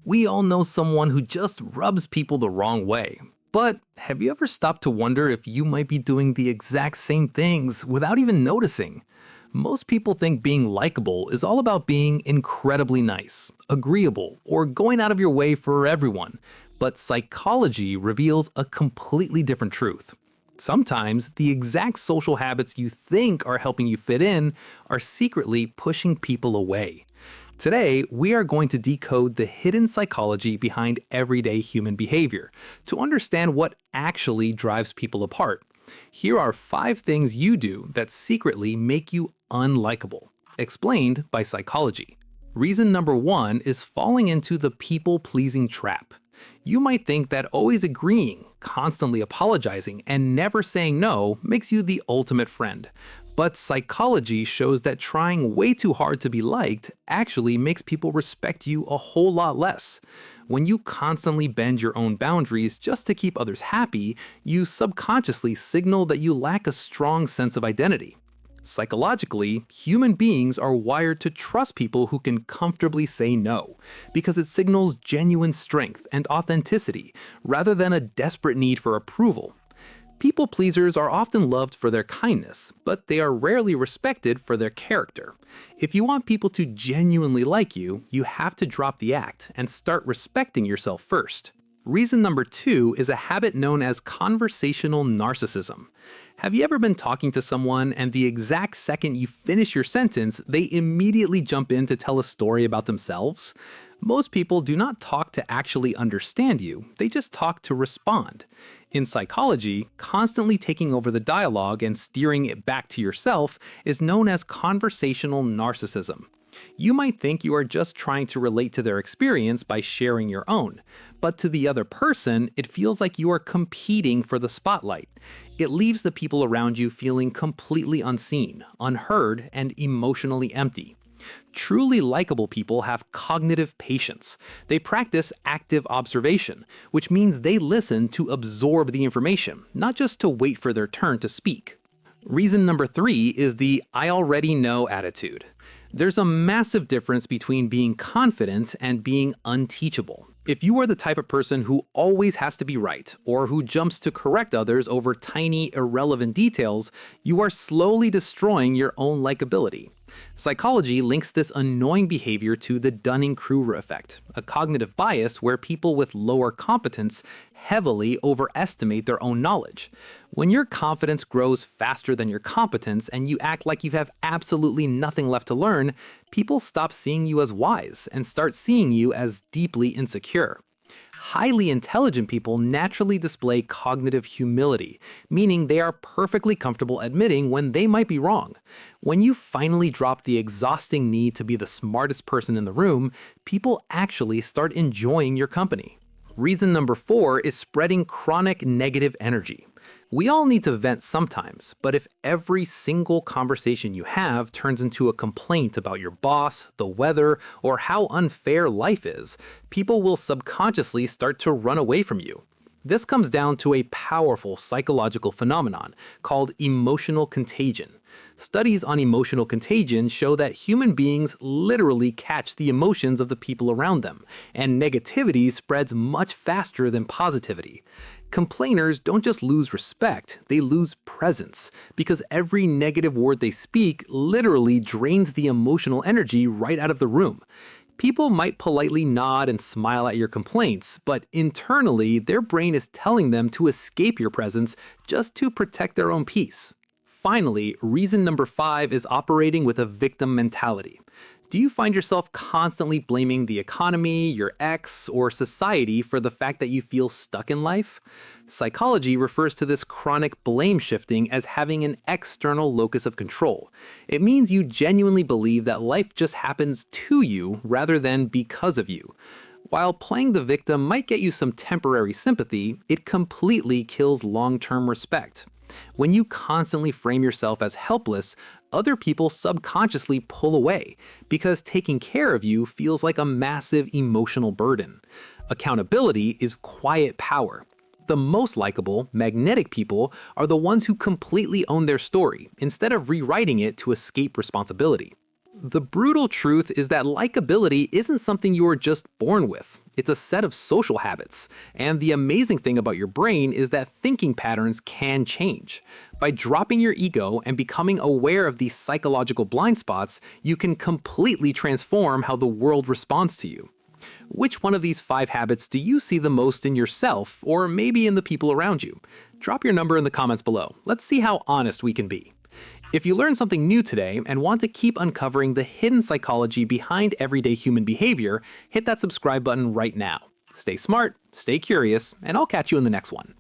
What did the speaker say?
We all know someone who just rubs people the wrong way. But have you ever stopped to wonder if you might be doing the exact same things without even noticing? Most people think being likable is all about being incredibly nice, agreeable, or going out of your way for everyone. But psychology reveals a completely different truth. Sometimes the exact social habits you think are helping you fit in are secretly pushing people away. Today, we are going to decode the hidden psychology behind everyday human behavior to understand what actually drives people apart. Here are 5 things you do that secretly make you unlikable, explained by psychology. Reason number 1 is falling into the people-pleasing trap. You might think that always agreeing, constantly apologizing, and never saying no makes you the ultimate friend. But psychology shows that trying way too hard to be liked actually makes people respect you a whole lot less. When you constantly bend your own boundaries just to keep others happy, you subconsciously signal that you lack a strong sense of identity. Psychologically, human beings are wired to trust people who can comfortably say no, because it signals genuine strength and authenticity rather than a desperate need for approval. People pleasers are often loved for their kindness, but they are rarely respected for their character. If you want people to genuinely like you, you have to drop the act and start respecting yourself first. Reason number 2 is a habit known as conversational narcissism. Have you ever been talking to someone and the exact second you finish your sentence, they immediately jump in to tell a story about themselves? Most people do not talk to actually understand you, they just talk to respond. In psychology, constantly taking over the dialogue and steering it back to yourself is known as conversational narcissism. You might think you are just trying to relate to their experience by sharing your own, but to the other person, it feels like you are competing for the spotlight. It leaves the people around you feeling completely unseen, unheard, and emotionally empty. Truly likable people have cognitive patience. They practice active observation, which means they listen to absorb the information, not just to wait for their turn to speak. Reason number 3 is the "I already know" attitude. There's a massive difference between being confident and being unteachable. If you are the type of person who always has to be right, or who jumps to correct others over tiny, irrelevant details, you are slowly destroying your own likability. Psychology links this annoying behavior to the Dunning-Kruger effect, a cognitive bias where people with lower competence heavily overestimate their own knowledge. When your confidence grows faster than your competence and you act like you have absolutely nothing left to learn, people stop seeing you as wise and start seeing you as deeply insecure. Highly intelligent people naturally display cognitive humility, meaning they are perfectly comfortable admitting when they might be wrong. When you finally drop the exhausting need to be the smartest person in the room, people actually start enjoying your company. Reason number 4 is spreading chronic negative energy. We all need to vent sometimes, but if every single conversation you have turns into a complaint about your boss, the weather, or how unfair life is, people will subconsciously start to run away from you. This comes down to a powerful psychological phenomenon called emotional contagion. Studies on emotional contagion show that human beings literally catch the emotions of the people around them, and negativity spreads much faster than positivity. Complainers don't just lose respect, they lose presence, because every negative word they speak literally drains the emotional energy right out of the room. People might politely nod and smile at your complaints, but internally, their brain is telling them to escape your presence just to protect their own peace. Finally, reason number 5 is operating with a victim mentality. Do you find yourself constantly blaming the economy, your ex, or society for the fact that you feel stuck in life? Psychology refers to this chronic blame shifting as having an external locus of control. It means you genuinely believe that life just happens to you rather than because of you. While playing the victim might get you some temporary sympathy, it completely kills long-term respect. When you constantly frame yourself as helpless, other people subconsciously pull away because taking care of you feels like a massive emotional burden. Accountability is quiet power. The most likable, magnetic people are the ones who completely own their story instead of rewriting it to escape responsibility. The brutal truth is that likability isn't something you are just born with. It's a set of social habits. And the amazing thing about your brain is that thinking patterns can change. By dropping your ego and becoming aware of these psychological blind spots, you can completely transform how the world responds to you. Which one of these 5 habits do you see the most in yourself, or maybe in the people around you? Drop your number in the comments below. Let's see how honest we can be. If you learned something new today and want to keep uncovering the hidden psychology behind everyday human behavior, hit that subscribe button right now. Stay smart, stay curious, and I'll catch you in the next one.